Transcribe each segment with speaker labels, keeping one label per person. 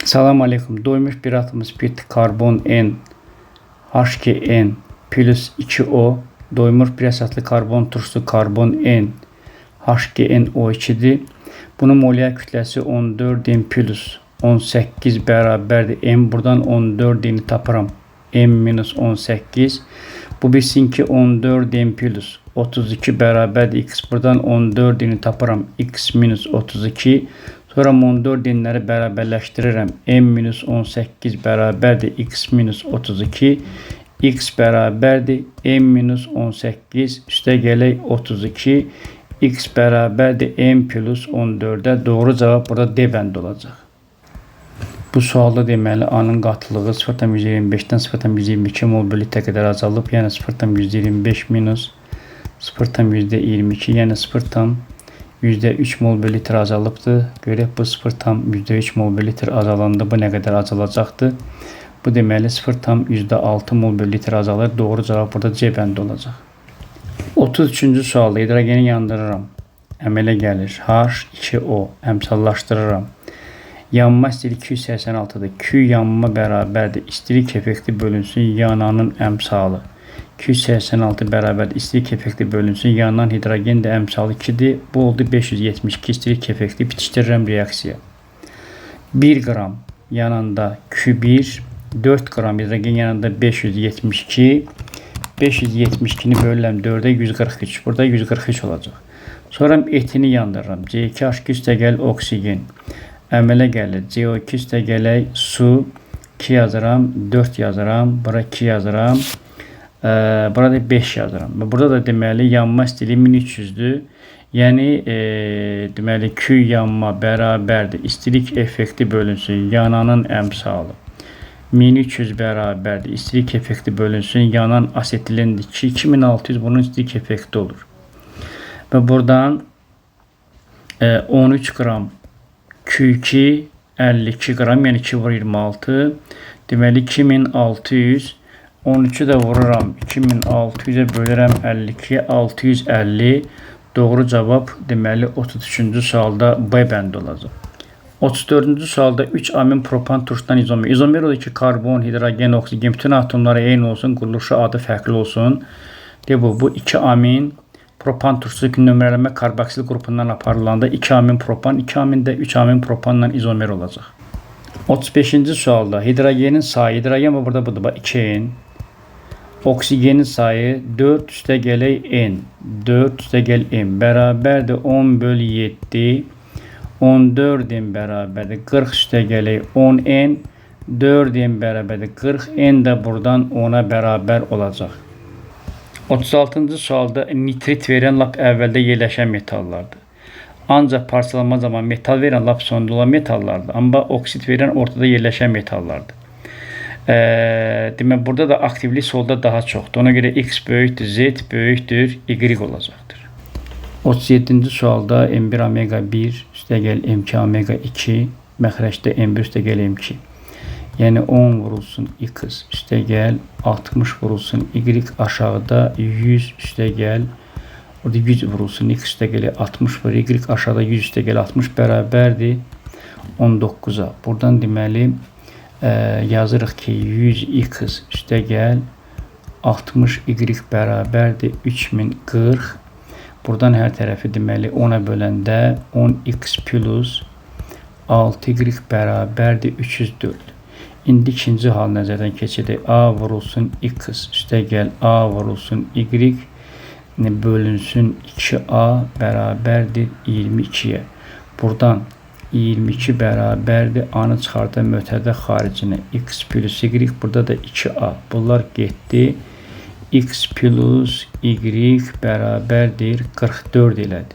Speaker 1: Salam aleyküm. Doymuş bir atımız spirtli karbon N H2N plus 2O doymuş bir əsaslı karbon turşusu karbon N H2NO2'dir. Bunun molekül kütləsi 14 N plus 18 bərabərdir. M buradan 14 N'i tapıram. M minus 18. Bu bilsin ki 14 N plus 32 bərabərdir. X buradan 14 N'i tapıram. X minus 32. Sonra 14 dinləri bərabərləşdirirəm. M minus 18 bərabərdir. X minus 32. X bərabərdir. M minus 18 üstə gələk 32. X bərabərdir. M plus 14'ə. Doğru cavab burada D bəndi olacaq. Bu sualda deməli A'nın qatılığı 0,125'dən 0,122 mol bölü litə qədər azalıb. Yəni 0,125 minus 0,22 yəni 0,3 mol bölü litr azalıbdır. Görək bu 0,3 mol bölü litr azalanda bu nə qədər azalacaqdır? Bu deməli 0,6 mol bölü litr azalır. Doğru cavab burada C bəndi olacaq. 33-cü sualda hidrogeni yandırıram. Əmələ gəlir. H2O əmsallaşdırıram. Yanma istili 286'dır. Q yanma bərabərdir. İstilik effekti bölünsün yananın əmsalı. 286 bərabərdir. İstilik effekti bölünsün. Yanan hidrogen də əmsalı 2'dir. Bu oldu 572 istilik effekti. Bitişdirirəm reaksiya. 1 qram yanında Q1, 4 qram hidrogen yanında 572. 572'ni bölürəm 4'ə 143. Burada 143 olacaq. Sonra etini yandırıram. C2H2 üstə gəl oksigen. Əmələ gəlir. CO2 üstə gələk su. 2 yazıram. 4 yazıram. Bura 2 yazıram. Burada 5 yazıram. Burada da deməli yanma istili 1300'dür. Yəni deməli Q yanma bərabərdir. İstilik effekti bölünsün yananın əmsalı. 1300 bərabərdir. İstilik effekti bölünsün yanan asetilendir ki 2600 bunun istilik effekti olur. Və buradan 13 qram Q2 52 qram yəni 2 vur 26. Deməli 2600 13'ü də vururam 2600'ə bölürəm 52 650. Doğru cavab deməli 33-cü sualda B bəndi olacaq. 34-cü sualda 3 amin propan turşudan izomer. İzomer odur ki karbon, hidrogen, oksigen bütün atomları eyni olsun, quruluşu adı fərqli olsun. Bu 2 amin propan turşusu nömrələmə karboksil qrupundan aparılanda 2 amin propan, 2 amin də 3 amin propanla izomer olacaq. 35-ci sualda hidrogenin sayı, hidrogen burada budur, 2N. Oksigenin sayı 4 üstə gələk N, 4 üstə gəl M bərabərdir 10 bölü 7, 14 N bərabərdir 40 üstə gələk 10 N, 4 N bərabərdir 40 N də buradan 10'a bərabər olacaq. 36-cı sualda nitrit verən lap əvvəldə yerləşən metallardır. Ancaq parçalanma zaman metal verən lap sonda olan metallardır. Amma oksit verən ortada yerləşən metallardır. Demək burada da aktivlik solda daha çoxdur. Ona görə X böyükdür, Z böyükdür, Y olacaqdır. 37-ci sualda M1 omega 1 üstə gəl M2 omega 2 məxrəcdə M1 üstə gəl M2. Yəni 10 vurulsun X üstə gəl 60 vurulsun Y aşağıda 100 üstə gəl. Orada 100 vurulsun X üstə gəl 60 vur Y aşağıda 100 üstə gəl 60 bərabərdir 19'a. Buradan deməli yazırıq ki 100 X üstə gəl 60 Y bərabərdir 3040. Buradan hər tərəfi deməli 10'a böləndə 10X plus 6Y bərabərdir 304. İndi ikinci hal nəzərdən keçirik. A vurulsun X üstə gəl A vurulsun Y bölünsün 2A bərabərdir 22'yə. Buradan 22 bərabərdir. A-nı çıxardan mötədə xaricinə X plus Y. Burada da 2A. Bunlar getdi. X plus Y bərabərdir 44 elədi.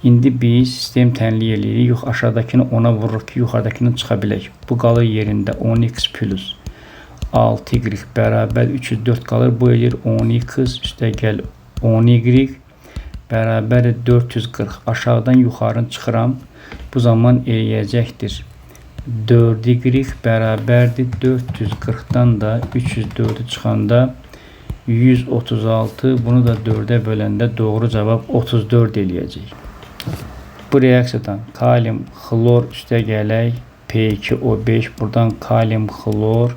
Speaker 1: İndi biz sistem tənliq eləyirik. Yox, aşağıdakını 10'a vururuq ki, yuxarıdakını çıxa bilək. Bu qalır yerində 10X plus 6Y bərabər 304 qalır. Bu eləyir 10X üstə gəl 10Y bərabər 440. Aşağıdan yuxarı çıxıram. Bu zaman eləyəcəkdir 4Y bərabərdir 440'dan da 304'ü çıxanda 136. Bunu da 4'ə böləndə doğru cavab 34 eləyəcək. Bu reaksiyadan kalium xlor üstə gələk P2O5, buradan kalium xlor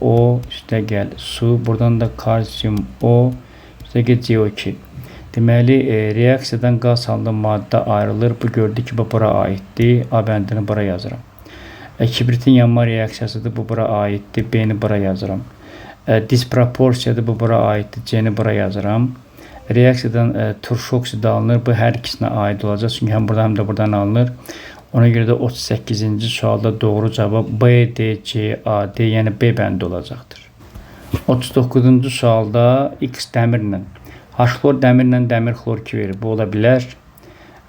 Speaker 1: O, üstə gəl su, buradan da kalsium O, üstə gəl CO2. Deməli, reaksiyadan qaz halında maddə ayrılır. Bu gördük ki, bu bura aiddir. A bəndini bura yazıram. Kibritin yanma reaksiyasıdır. Bu bura aiddir. B-ni bura yazıram. Disproporsiyadır. Bu bura aiddir. C-ni bura yazıram. Reaksiyadan turşu oksidi alınır. Bu hər ikisinə aid olacaq. Çünki həm burada həm də buradan alınır. Ona görə də 38-ci sualda doğru cavab B, D, C, A, D, yəni B bəndi olacaqdır. 39-cu sualda X dəmirlə, H-xlor dəmirlə dəmir xlor 2 verir. Bu ola bilər.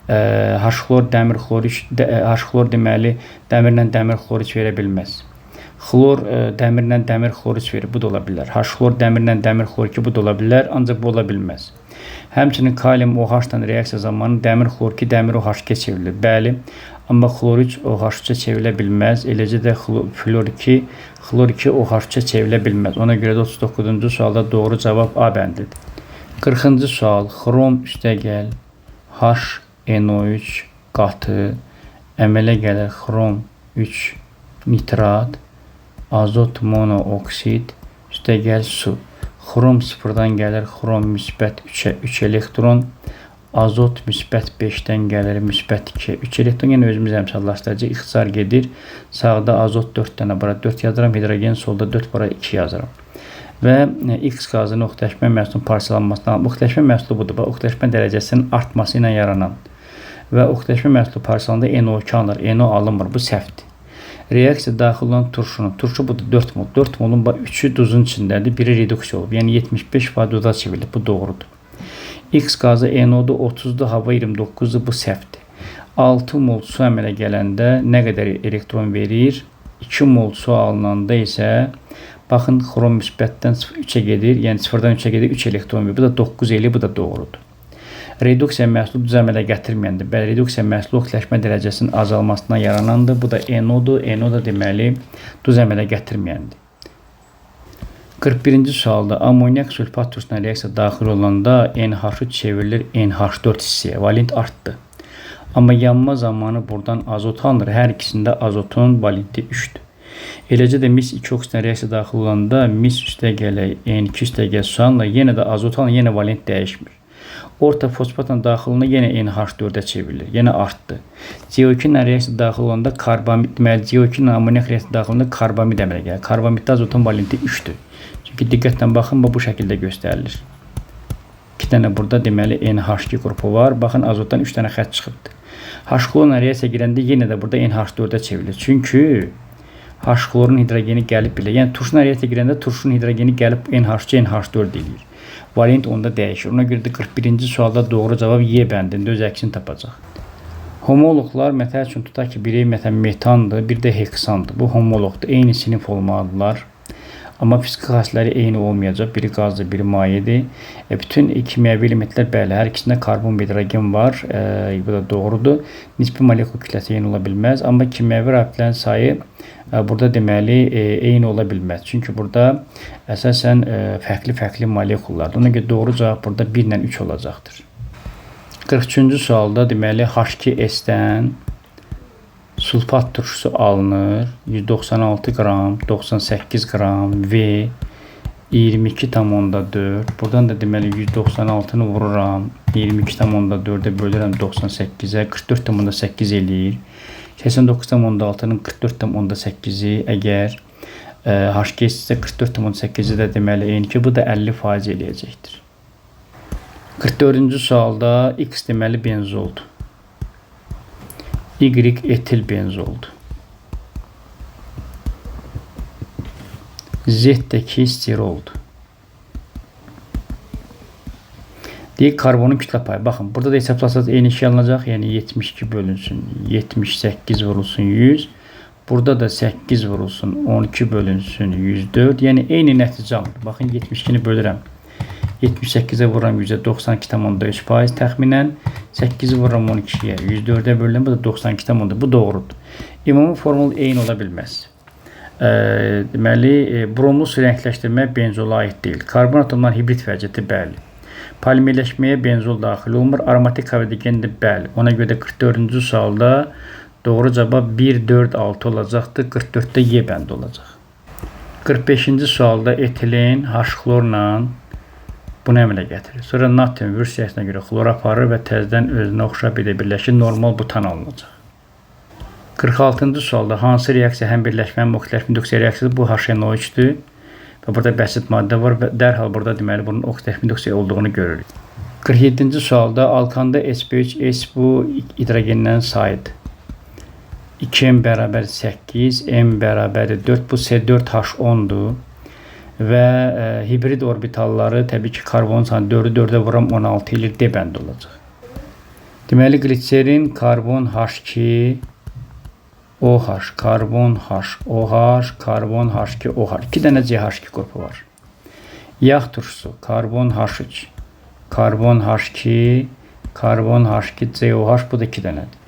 Speaker 1: H-xlor dəmir xlor 3, H-xlor deməli dəmirlə dəmir xlor 3 verə bilməz. Xlor dəmirlə dəmir xlor 3 verir. Bu da ola bilər. H-xlor dəmirlə dəmir xlor 2 bu da ola bilər, ancaq bu ola bilməz. Həmçinin kalium OH-dan reaksiya zamanı dəmir xlor 2 dəmir OH-2 çevrilir. Bəli, amma xlor 3 OH3-ə çevrilə bilməz. Eləcə də flor 2 OH3-ə çevrilə bilməz. Ona görə də 39-cu sualda doğru cavab A bəndidir. 40-cı sual. Xrom üstəgəl HNO3 qatı əmələ gəlir xrom 3 nitrat, azot monooksid üstəgəl su. Xrom 0-dan gəlir xrom müsbət 3-ə 3 elektron, azot müsbət 5-dən gəlir müsbət 2-ə 3 elektron. Yəni özümüz əmsallaşdıracaq, ixtisar gedir. Sağda azot 4 dənə, bura 4 yazıram, hidrogen solda 4, bura 2 yazıram. Və X qazının oxtələşmə məhsulunun parçalanmasından, oxtələşmə məhsulu budur. Oxtələşmə dərəcəsinin artması ilə yaranan və oxtələşmə məhsulu parçalananda NO2 alınır, NO alınmır, bu səhvdir. Reaksiya daxil olan turşu budur 4 mol. 4 molun 3-ü duzun içindədir, biri reduksiya olub. Yəni 75% duza çevrilir, bu doğrudur. X qazı NO-dur 30-dur, hava 29-dur, bu səhvdir. 6 mol su əmələ gələndə nə qədər elektron verir? 2 mol su alınanda isə baxın, xrom müsbətdən 3-ə gedir, yəni 0-dan 3-ə gedir, 3 elektron verir. Bu da 9 eləyir, bu da doğrudur. Reduksiya məhsulu duz əmələ gətirməyəndir. Bəli, reduksiya məhsulu oxtələşmə dərəcəsinin azalmasına yaranandır. Bu da NO-dur. NO da deməli duz əmələ gətirməyəndir. 41-ci sualda amonyak sülfat turşusuna reaksiya daxil olanda NH3 çevrilir NH4 hissəyə. Valent artdı. Amma yanma zamanı buradan azot alınır. Hər ikisində azotun valenti 3-dür. Eləcə də mis 2 oksidən reaksiya daxil olanda mis üstəgələ N2 üstəgəl suanla yenə də azot alınır, yenə valent dəyişmir. Orta fosfatla daxilində yenə NH4-ə çevrilir, yenə artdı. CO2 ilə reaksiya daxil olanda karbamid, deməli CO2 ilə amonyak reaksiya daxilində karbamid əmələ gəlir. Karbamiddə azotun valenti 3-dür. Çünki diqqətlə baxın, bu şəkildə göstərilir. 2 dənə burada deməli NH2 qrupu var. Baxın, azotdan 3 dənə xətt çıxıbdır. H-xlor ilə reaksiya girəndə yenə də burada NH4-ə çevrilir. Çünki H-xlorun hidrogeni gəlib bilir. Yəni turşuna reaksiya girəndə turşunun hidrogeni gəlib NH2, NH4 eləyir. Valent onda dəyişir. Ona görə də 41-ci sualda doğru cavab Y bəndində öz əksini tapacaq. Homoloqlar, məsəl üçün tutaq ki, biri metandır, bir də heksandır. Bu homoloqdur. Eyni sinif olmalıdırlar. Amma fiziki xassələri eyni olmayacaq. Biri qazdır, biri mayedir. Bütün kimyəvi elementlər bəli, hər ikisində karbon və hidrogen var. Bu da doğrudur. Nisbi molekul kütləsi eyni ola bilməz. Amma kimyəvi rabitələrin sayı burada deməli eyni ola bilməz. Çünki burada əsasən fərqli molekullardır. Ona görə doğru cavab burada 1 ilə 3 olacaqdır. 43-cü sualda deməli H2S-dən sulfat turşusu alınır. 196 qram, 98 qram V 22,4. Buradan da deməli 196-nı vururam. 22,4-ə bölürəm 98-ə. 44,8 eləyir. 89,6-nın 44,8-i əgər HGS isə 44,8-i də deməli eyni ki, bu da 50% eləyəcəkdir. 44-cü sualda X deməli benzoldur. Y etil benzoldur. Z-dəki steroldur. Deyək, karbonun kütlə payı. Baxın, burada da hesablasaq eyni şey alınacaq. Yəni 72 bölünsün, 78 vurulsun 100. Burada da 8 vurulsun, 12 bölünsün 104. Yəni eyni nəticə alınır. Baxın, 72-ni bölürəm. 78-ə vururam 100-ə 92,3% təxminən. 8-i vururam 12-yə 104-ə bölürəm. Bu da 92,4%. Bu doğrudur. Ümumi formul eyni ola bilməz. Deməli, bromlu su rəngləşdirmə benzola aid deyil. Karbon atomların hibrid vəziyyəti bəli. Polimerləşməyə benzol daxil olmur. Aromatik kavidegen də bəli. Ona görə də 44-cü sualda Doğru cavab 1, 4, 6 olacaqdır. 44-də Y bəndi olacaq. 45-ci sualda etilen H-xlorla bunu əmələ gətirir. Sonra natrium vürsiyəsinə görə xlor aparır və təzədən özünə oxşar bir də birləşir. Normal butan alınacaq. 46-cı sualda hansı reaksiya həm birləşmə, həm oksidativ induksiya reaksiyası? Bu HNO3-dür. Və burada bəsit maddə var və dərhal burada deməli bunun oksidativ induksiya olduğunu görürük. 47-ci sualda alkanda H3S bu hidrogenlərin sayıdır. 2m bərabər 8, m bərabər 4, bu C4H10'dur. Və hibrid orbitalları təbii ki karbon sayı 4'ü 4'ə vuram 16 ilə D bəndi olacaq. Deməli gliserin karbon H2 OH, karbon H, OH, karbon H2, OH. 2 dənə CH2 qrupu var. Yağ turşusu, karbon H3, karbon H2, karbon H2, COH, bu da 2 dənədir.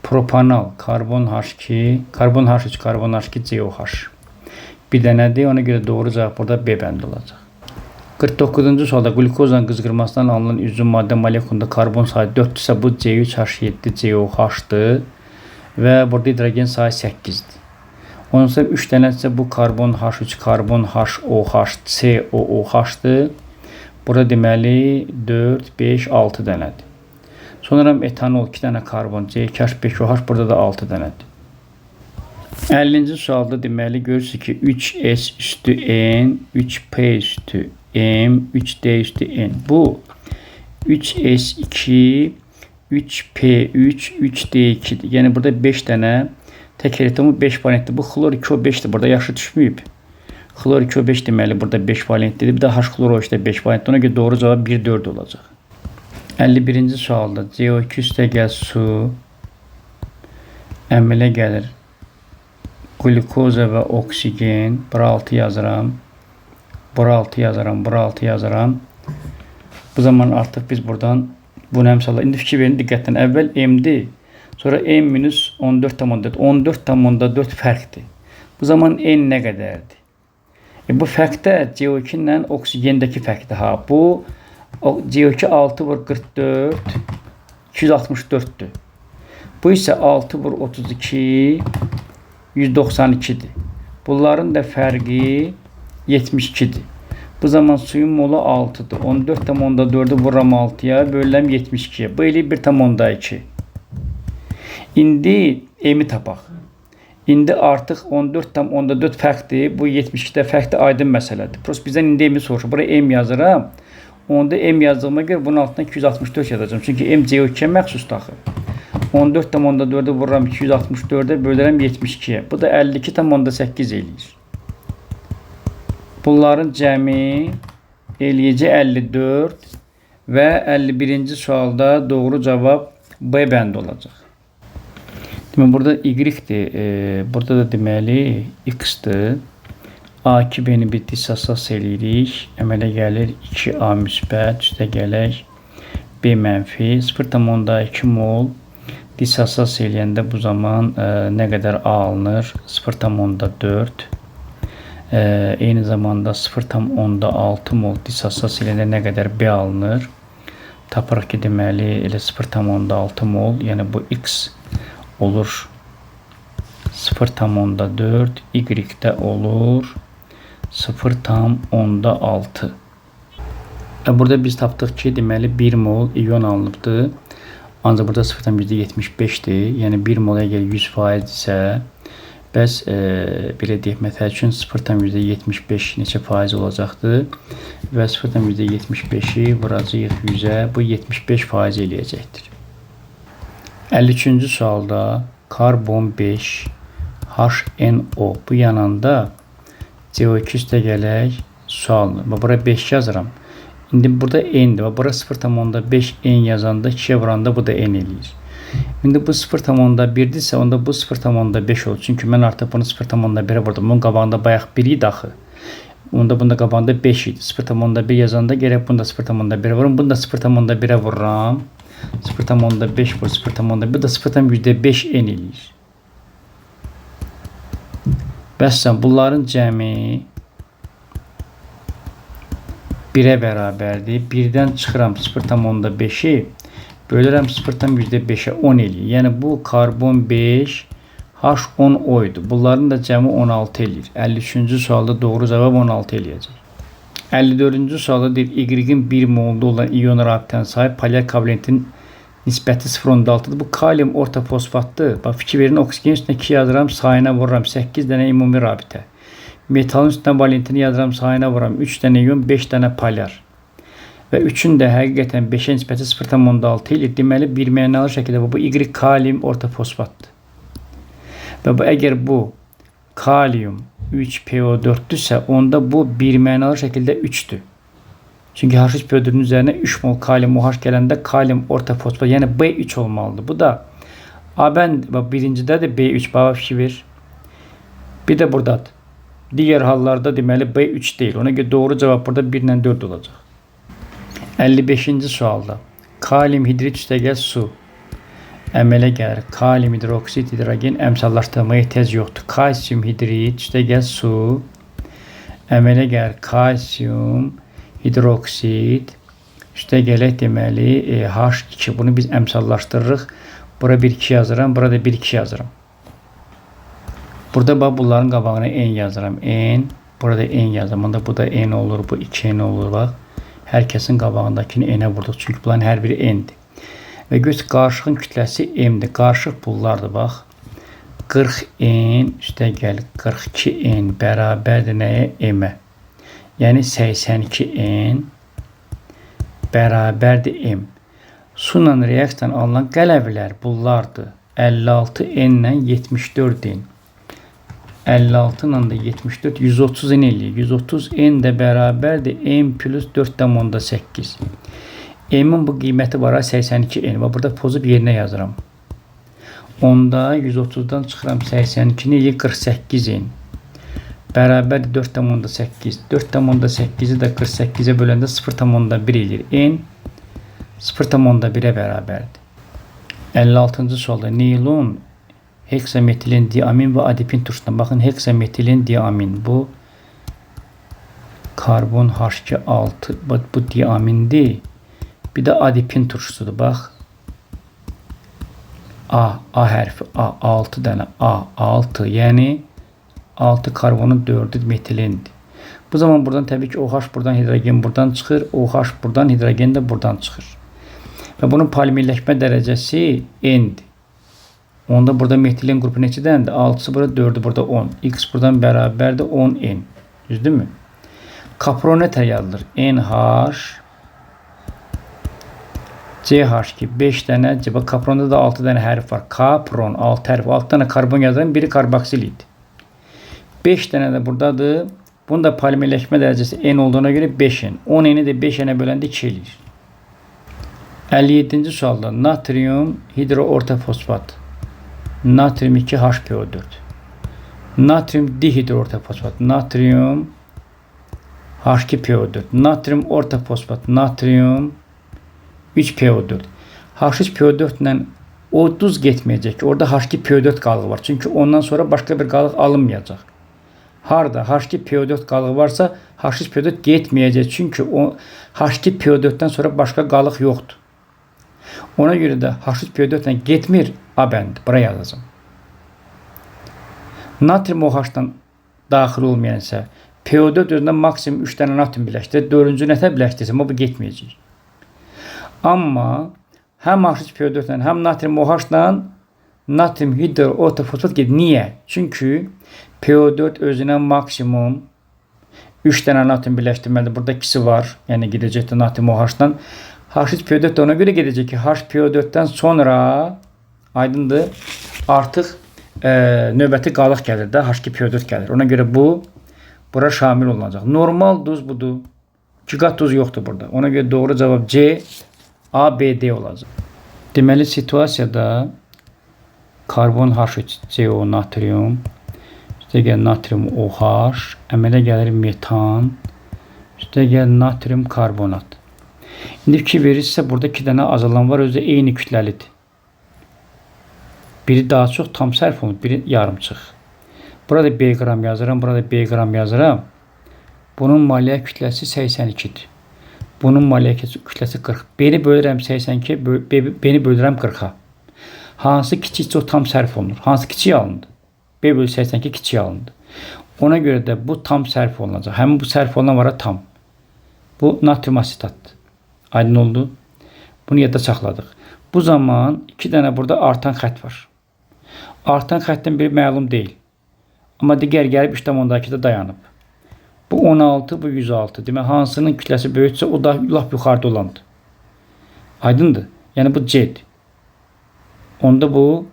Speaker 1: Propanal, karbon H2, karbon H3, karbon H2, COH. Bir dənədir, ona görə doğru cavab burada B bəndi olacaq. 49-cu sualda glukozanın qızqırmasından alınan üzüm maddə molekulunda karbon sayı 4-dürsə, bu C3H7, COH-dır. Və burada hidrogen sayı 8'dir. Ondan sonra 3 dənədirsə bu karbon H3, karbon HOH, COOH-dır. Burada deməli 4, 5, 6 dənədir. Sonra etanol 2 dənə karbon C2H5OH, burada da 6 dənədir. 50-ci sualda deməli görürsünüz ki 3S üstü N, 3P üstü M, 3D üstü N. Bu 3S2, 3P3, 3D2'dir. Yəni burada 5 dənə təkrar etdim, 5 valentdir. Bu xlor 2O5'dir. Burada yaxşı düşməyib. Xlor 2O5 deməli burada 5 valentdir. Bir də H-xloroHdə 5 valentdir. Ona görə doğru cavab 1, 4 olacaq. 51-ci sualda CO2 üstə gəl su əmələ gəlir. Glukoza və oksigen. Bura 6 yazıram. Bura 6 yazıram. Bura 6 yazıram. Bu zaman artıq biz buradan bunu əmsallar. İndi fikir verin diqqətlə. Əvvəl M-dir. Sonra M-14,4. 14,4 fərqdir. Bu zaman N nə qədərdir? Bu fərqdə CO2 ilə oksigendəki fərqdir. Ha, bu CO2 6 vur 44, 264'dür. Bu isə 6 vur 32, 192'dir. Bunların da fərqi 72'dir. Bu zaman suyun molu 6'dır. 14,4'ü vuram 6'ya, bölürəm 72'ye. Bu elə 1,2. İndi M-i tapaq. İndi artıq 14,4 fərqdir. Bu 72'də fərqdir, aydın məsələdir. Prost bizdən indi M-i soruşur. Buraya M yazıram. Onda M yazdığıma görə bunun altına 264 yazacağım. Çünki M CO2'ye məxsusdur axı. 14,4'ü vururam 264'e, bölürəm 72'ye. Bu da 52,8 eləyir. Bunların cəmi eləyəcək 54 və 51-ci sualda doğru cavab B bəndi olacaq. Deməli, burada Y-dir. Burada da deməli X-dir. A2 B-ni bir dissosiasiya eləyirik. Əmələ gəlir 2A müsbət, üstə gələk B mənfi 0,2 mol. Dissosiasiya eləyəndə bu zaman nə qədər A alınır? 0,4. Eyni zamanda 0,6 mol dissosiasiya eləyəndə nə qədər B alınır? Tapırıq ki, deməli elə 0,6 mol, yəni bu X olur 0,4, Y-də olur 0,6. Burada biz tapdıq ki, deməli 1 mol iyon alınıbdır. Ancaq burada 0,75'dir. Yəni 1 mol əgər 100% isə, bəs belə deyək, məsəl üçün 0,75 neçə faiz olacaqdır və 0,75'i vuracağıq 100'ə, bu 75% eləyəcəkdir. 53-cü sualda karbon 5 HNO bu yananda CO2 üstə gələk sualdır. Bura 5 yazıram. İndi burada N'dir. Bura 0,5 N yazanda 2'ye vuranda bu da N eləyir. İndi bu 0,1'dirsə onda bu 0,5 olur. Çünki mən artıq bunu 0,1'ə vurdum. Bunun qabağında bayaq 1 idi axı. Onda bunda qabağında 5 idi. 0,1 yazanda gərək bunu da 0,1'ə vurum. Bunu da 0,1'ə vururam. 0,5 vur 0,1. Bu da 0,5 N eləyir. Bəssən bunların cəmi 1'ə bərabərdir. 1'dən çıxıram 0,5'i. Bölürəm 0-dan %5'e 10 eləyir. Yəni bu karbon 5, H10 oydu. Bunların da cəmi 16 eləyir. 53-cü sualda doğru cavab 16 eləyəcək. 54-cü sualda deyir, Y-in 1 molda olan iyon rabitənin sayı polyar kovalentin nisbəti 0,6'dır. Bu kalium orta fosfatdır. Bax, fikir verin, oksigen üstünə 2 yazıram, sayına vururam 8 dənə ümumi rabitə. Metalın üstünə valentini yazıram, sayına vururam 3 dənə iyon, 5 dənə polyar. Və 3'ün də həqiqətən 5'ə nisbəti 0,6 eləyir. Deməli, bir mənalı şəkildə bu Y kalium orta fosfatdır. Və bu, əgər bu kalium 3PO4'dürsə, onda bu bir mənalı şəkildə 3'dür. Çünki H3PO4'ün üzərinə 3 mol kalium OH gələndə kalium orta fosfat, yəni B3 olmalıdır. Bu da birincidə də B3 baba fikir ver. Bir də buradadır. Digər hallarda deməli B3 deyil. Ona görə doğru cavab burada 1 ilə 4 olacaq. 55-ci sualda kalium hidrit üstəgəl su əmələ gəlir. Kalium hidroksid hidrogen əmsallaşdırmaya ehtiyac yoxdur. Kalsium hidrit üstəgəl su əmələ gəlir. Kalsium hidroksid üstəgələk deməli H2. Bunu biz əmsallaşdırırıq. Bura 1-2 yazıram. Burada 1-2 yazıram. Burada bax, bunların qabağına N yazıram. N. Burada N yazıram. Onda bu da N olur. Bu 2N olur. Bax. Hər kəsin qabağındakini N-ə vurduq. Çünki bunların hər biri N-dir. Və göz qarışığın kütləsi M-dir. Qarışıq pullardır. Bax. 40N üstəgəl 42N bərabərdir nəyə? M-ə. Yəni 82N bərabərdir M. Su ilə reaksiyadan alınan qələvlər bunlardır. 56N ilə 74N. 56 ilə də 74, 130 N eləyir. 130 N də bərabərdir M plus 4,8. M'in bu qiyməti var 82 N. Və burada pozub yerinə yazıram. Onda 130'dan çıxıram 82 nə eləyir? 48 N. Bərabərdir 4,8. 4,8'i də 48'e böləndə 0,1 eləyir. N 0,1'ə bərabərdir. 56-cı sualda neylon, heksametilin diamin və adipin turşusundan. Baxın, heksametilin diamin bu karbon H2-6. Bu diamindir. Bir də adipin turşusudur. Bax. A hərfi. A6 dənə. A6. Yəni 6 karbonun 4'ü metilindir. Bu zaman buradan təbii ki OH buradan, hidrogen buradan çıxır. OH buradan, hidrogen də buradan çıxır. Və bunun polimerləşmə dərəcəsi N'dir. Onda burada metilin qrupu neçədəndir? 6'sı burada, 4'ü burada 10. X buradan bərabərdir 10N. Düzdürmü? Kapron nətər yazılır? NH CH2 5 dənə. Kapronda da 6 dənə hərf var. Kapron 6 hərf. 6 dənə karbon yazıram. Biri karboksil idi. 5 dənə də buradadır. Bunun da polimerləşmə dərəcəsi N olduğuna görə 5N. 10N'i də 5N'ə böləndə 2 eləyir. 57-ci sualda natrium hidroortofosfat. Natrium 2HPO4. Natrium dihidroortofosfat. Natrium H2PO4. Natrium ortofosfat. Natrium 3PO4. H3PO4 ilə o duz getməyəcək ki, orada H2PO4 qalığı var. Çünki ondan sonra başqa bir qalıq alınmayacaq. Harda H2PO4 qalığı varsa H3PO4 getməyəcək. Çünki o H2PO4'dən sonra başqa qalıq yoxdur. Ona görə də H3PO4 ilə getmir, A bəndi. Buraya yazacağım. Natrium OH-dan daxil olmayan isə PO4 özündə maksimum 3 dənə natrium birləşdirir. 4-cü nətə birləşdirsə, bu getməyəcək. Amma həm H3PO4 ilə, həm natrium OH-la natrium hidroortofosfat gedir. Niyə? Çünki PO4 özünə maksimum 3 dənə natrium birləşdirməlidir. Burada ikisi var. Yəni gedəcəkdir natrium OH-dan. H3PO4 də ona görə gedəcək ki, HPO4'dən sonra aydındır, artıq növbəti qalıq gəlir də, H2PO4 gəlir. Ona görə bu, bura şamil olunacaq. Normal duz budur. Giqat duz yoxdur burada. Ona görə doğru cavab C, A, B, D olacaq. Deməli, situasiyada karbon H3CO natrium, üstəgəl natrium OH, əmələ gəlir metan, üstəgəl natrium karbonat. İndi fikir verirsə, burada 2 dənə azalan var, özü eyni kütləlidir. Biri daha çox tam sərf olunur, biri yarımçıq. Burada B qram yazıram, burada B qram yazıram. Bunun maliyyə kütləsi 82'dir. Bunun molekül kütləsi 40. B-ni bölürəm 82, B-ni bölürəm 40-a. Hansı kiçikcə o tam sərf olunur? Hansı kiçik alındı? B bölü 82 kiçik alındı. Ona görə də bu tam sərf olunacaq. Həmin bu sərf olunan vara tam. Bu natrium asetatdır. Aydın oldu. Bunu yadda saxladıq. Bu zaman 2 dənə burada artan xətt var. Artan xəttin biri məlum deyil. Amma digər gəlib 3,2-də dayanıb. Bu 16, bu 106. Demək, hansının kütləsi böyüksə, o da lap yuxarıda olandır. Aydındır. Yəni, bu C-dir. Onda bu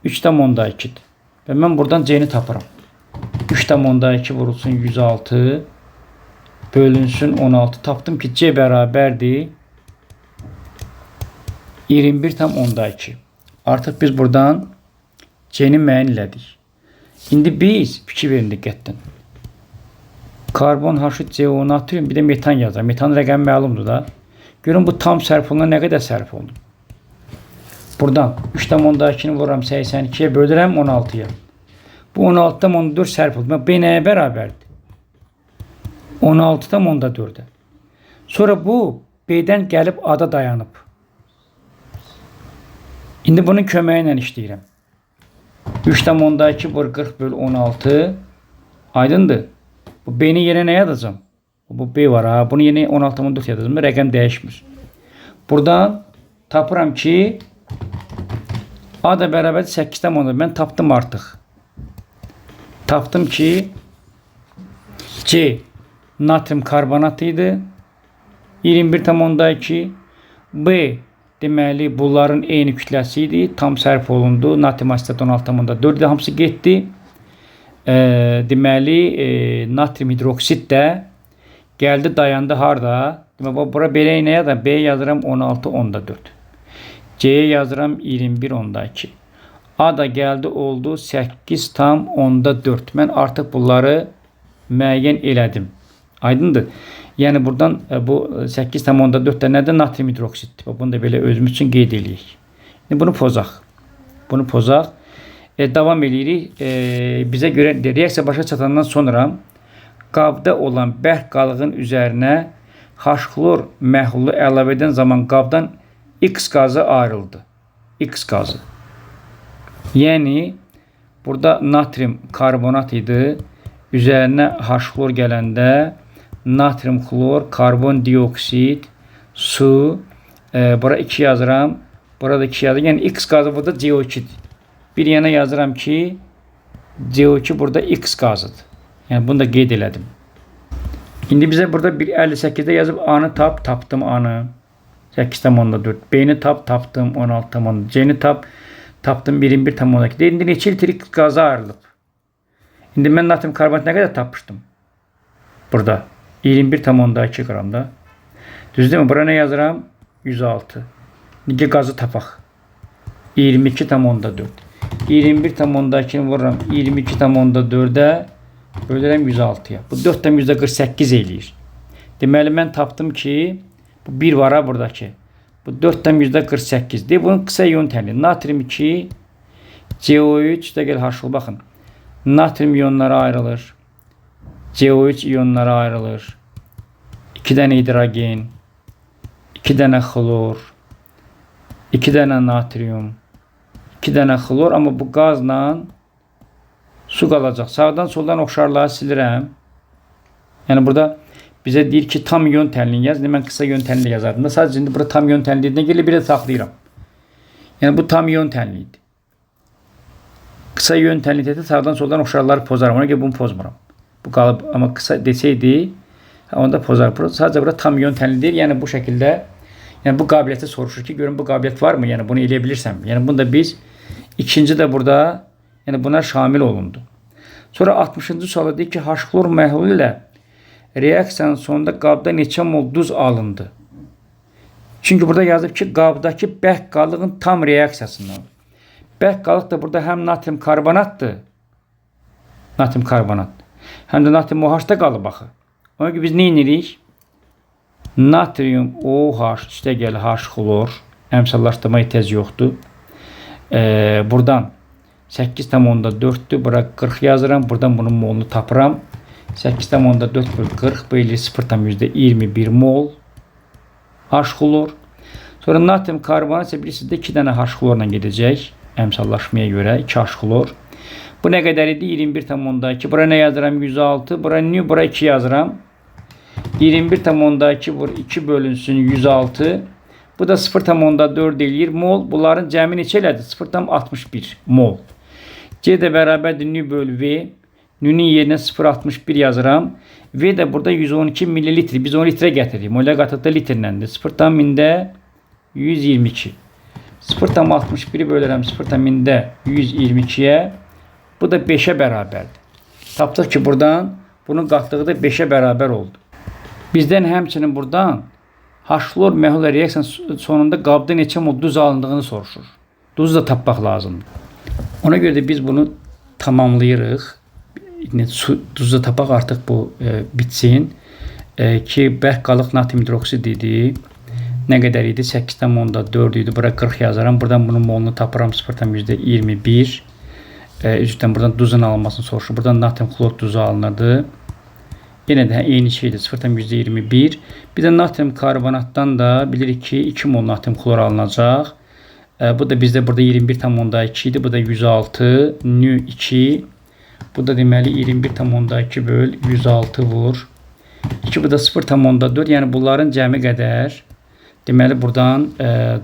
Speaker 1: 3,2-dir. Və mən buradan C-ni tapıram. 3,2 vurulsun 106 bölünsün 16. Tapdım ki, C bərabərdir 21,2. Artıq biz buradan C-ni müəyyən elədik. İndi biz fikir verin diqqətdən. Karbon, H3, CO, natrium, bir də metan yazar. Metan rəqəmi məlumdur da. Görün, bu tam sərf olunan nə qədər sərf oldu? Buradan 3,2-ni vururam 82-yə bölürəm 16-ya. Bu 16,4 sərf oldu. B nəyə bərabərdir? 16,4-ə. Sonra bu B-dən gəlib A-da dayanıb. İndi bunun köməyi ilə işləyirəm. 3,2 vur 40 bölü 16 aydındır. Bu B-ni yerə nə yazacağım? Bu B var ha. Bunu yeni 16,4 yazacağım. Rəqəm dəyişmir. Buradan tapıram ki A da bərabər 8,4. Mən tapdım artıq. Tapdım ki C natrium karbonat idi. 21,2. B deməli bunların eyni kütləsi idi. Tam sərf olundu. Natrium asetat 16,4. Hamısı getdi. Deməli natrium hidroksid də gəldi dayandı harda? Deməli bura belə nə yazıram? B yazıram 16,4. C yazıram 21,2. A da gəldi oldu 8,4. Mən artıq bunları müəyyən elədim. Aydındır. Yəni buradan bu 8,4 də nədir? Natrium hidroksiddir. Bunu da belə özümüz üçün qeyd eləyik. Bunu pozaq. Bunu pozaq. Davam edirik. Bizə görə reaksiya başa çatandan sonra qabda olan bərk qalığın üzərinə H-xlor məhlulu əlavə edən zaman qabdan X qazı ayrıldı. X qazı. Yəni burada natrium karbonat idi. Üzərinə H-xlor gələndə natrium xlor, karbon dioksid, su, bura 2 yazıram, burada 2 yazıram. Yəni X qazı burada CO2'dir. Bir yana yazıram ki CO2 burada X qazıdır. Yəni bunu da qeyd elədim. İndi bizə burada 1,58-də yazıb A-nı tapdım A-nı 8,4. B-ni tapdım 16,4. C-ni tapdım 21,2. İndi neçə litr X qazı ayrılıb? İndi mən natrium karbonat nə qədər tapmışdım? Burada 21,2 qramda. Düzdür mü? Bura nə yazıram? 106. İndi qazı tapaq. 22,4. 21,2-ni vururam 22,4-ə bölürəm 106-ya. Bu 4-dən %48 eləyir. Deməli mən tapdım ki bu 1 var ha buradakı. Bu 4-dən %48. Deyək bunun qısa yöntəmli. Natrium 2, CO3 də gəl H-xlor. Baxın. Natrium iyonları ayrılır. CO3 iyonları ayrılır. 2 dənə hidrogen, 2 dənə xlor, 2 dənə natrium, 2 dənə xlor, amma bu qazla su qalacaq. Sağdan soldan oxşarlığı silirəm. Yəni burada bizə deyir ki tam iyon tənliyi yaz. Mən qısa iyon tənliyi yazardım da. Sadəcə indi burada tam iyon tənliyinə gəlir bir də saxlayıram. Yəni bu tam iyon tənliyidir. Qısa iyon tənliyi də sağdan soldan oxşarlıqları pozaram. Ona görə bunu pozmuram. Bu qalıb, amma qısa desəydi onda pozar. Sadəcə burada tam iyon tənlidir. Yəni bu şəkildə yəni bu qabiliyyəti soruşur ki, görün bu qabiliyyət varmı? Yəni bunu eləyə bilirsəm. Yəni bunu da biz ikinci də burada yəni buna şamil olundu. Sonra 60-cı sualda deyir ki, H-xlor məhlulu ilə reaksiyanın sonunda qabda neçə mol duz alındı? Çünki burada yazıb ki, qabdakı bərk qalığın tam reaksiyasından. Bərk qalıq da burada həm natrium karbonatdır. Natrium karbonat. Həm də natrium OH-da qalıb axı. Ona görə biz nə edirik? Natrium OH üstə gəl H-xlor. Əmsallaşdırma ehtiyac yoxdur. Buradan 8,4'dür. Bura 40 yazıram. Buradan bunun molunu tapıram. 8,4 bölü 40 bölü 0,21 mol. H-xlor. Sonra natrium karbonat isə bilirsiniz də 2 dənə H-xlorla gedəcək. Əmsallaşmaya görə 2 H-xlor. Bu nə qədər idi? 21,2. Bura nə yazıram? 106. Bura 2 yazıram. 21,2 vur 2 bölünsün 106. Bu da 0,4 eləyir mol. Bunların cəmi neçə elədir? 0,61 mol. C də bərabərdir nü böl V. Nünün yerinə 0,61 yazıram. V də burada 112 mililitr. Biz 10 litrə gətiririk. Molə qatıqda litrləndir. 0,122. 0,61 bölürəm 0,122-yə. Bu da 5'ə bərabərdir. Tapdıq ki, buradan bunun qatlığı da 5'ə bərabər oldu. Bizdən həmçinin buradan H-xlor məhlul reaksiyanın sonunda qabda neçə mol duz alındığını soruşur. Duzu da tapmaq lazımdır. Ona görə də biz bunu tamamlayırıq. Duzu da tapaq artıq bu bitsin. Ki, bərk qalıq natrium hidroksid idi. Nə qədər idi? 8,4 idi. Bura 40 yazaram. Buradan bunun molunu tapıram 0,21. Üzrdən buradan duzun alınmasını soruşur. Buradan natrium xlor duzu alınırdı. Yenə də eyni şeydir. 0,21. Bir də natrium karbonatdan da bilirik ki 2 mol natrium xlor alınacaq. Bu da bizdə burada 21,2 idi. Bu da 106 nü 2. Bu da deməli 21,2 böl 106 vur. 2 bu da 0,4. Yəni bunların cəmi qədər deməli buradan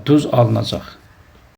Speaker 1: duz alınacaq.